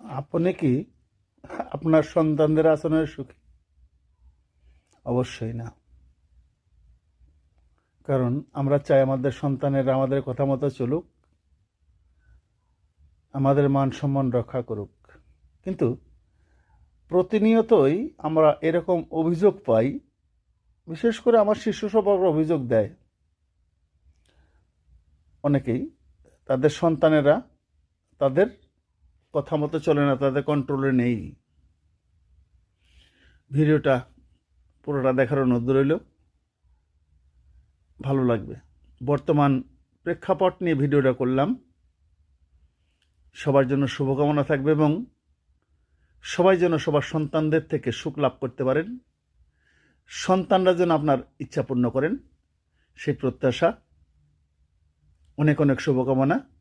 আপনি কি আপনার সন্তানদের আচরণে সুখী? অবশ্যই না। কারণ আমরা চাই আমাদের সন্তানেরা আমাদের কথা মতো চলুক, আমাদের মান সম্মান রক্ষা করুক। কিন্তু প্রতিনিয়তই আমরা এরকম অভিযোগ পাই, বিশেষ করে আমার শিশু সবার অভিযোগ দেয় অনেকেই, তাদের সন্তানেরা তাদের কথা মতো চলে না, তাদের কন্ট্রোলে নেই। ভিডিওটা পুরোটা দেখার অনুরোধ রইল, ভালো লাগবে। বর্তমান প্রেক্ষাপট নিয়ে ভিডিওটা করলাম, সবার জন্য শুভকামনা থাকবে এবং সবাই যেন সবার সন্তানদের থেকে সুখ লাভ করতে পারেন, সন্তানরা যেন আপনার ইচ্ছা পূর্ণ করেন, সেই প্রত্যাশা। অনেক অনেক শুভকামনা।